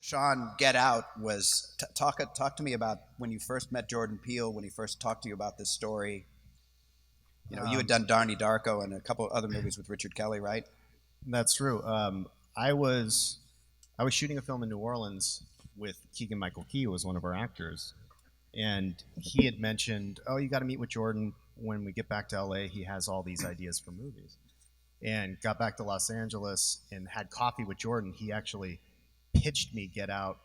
Sean, Get Out was talk to me about when you first met Jordan Peele, when he first talked to you about this story. You know, you had done Donnie Darko and a couple of other movies with Richard Kelly, right? That's true. I was shooting a film in New Orleans with Keegan-Michael Key, who was one of our actors, and he had mentioned, "Oh, you got to meet with Jordan when we get back to LA. He has all these ideas for movies." And got back to Los Angeles and had coffee with Jordan. He actually pitched me Get Out,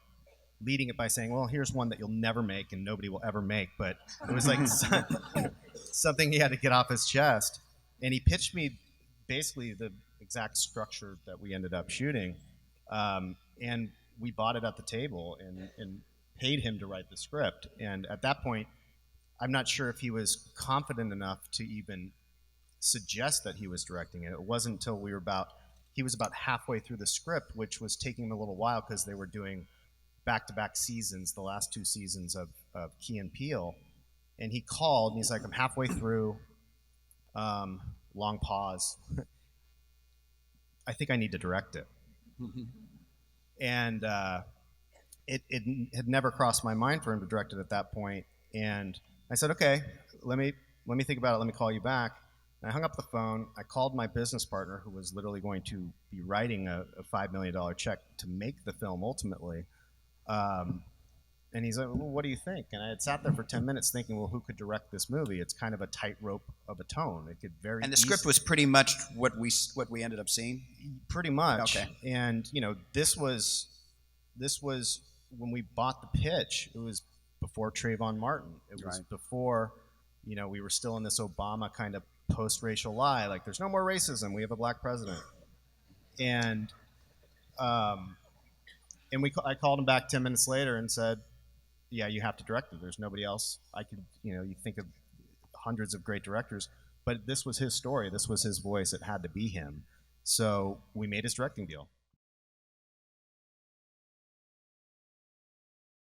leading it by saying, "Well, here's one that you'll never make and nobody will ever make," but it was like something he had to get off his chest. And he pitched me basically the exact structure that we ended up shooting, and we bought it at the table and paid him to write the script. And at that point, I'm not sure if he was confident enough to even suggest that he was directing it. It wasn't until he was about halfway through the script, which was taking him a little while because they were doing back-to-back seasons, the last 2 seasons of Key and Peele. And he called and he's like, "I'm halfway through." Long pause. "I think I need to direct it." And it had never crossed my mind for him to direct it at that point. And I said, "Okay, let me think about it. Let me call you back." And I hung up the phone. I called my business partner, who was literally going to be writing a $5 million check to make the film ultimately. And he's like, "Well, what do you think?" And I had sat there for 10 minutes thinking, well, who could direct this movie? It's kind of a tightrope of a tone. It could very And the script was pretty much what we ended up seeing. Pretty much. Okay. And this was when we bought the pitch. It was before Trayvon Martin. It was before we were still in this Obama kind of post-racial lie, like there's no more racism, we have a black president. And I called him back 10 minutes later and said, "Yeah, you have to direct it. There's nobody else. I could, you think of hundreds of great directors, but this was his story. This was his voice. It had to be him." So we made his directing deal.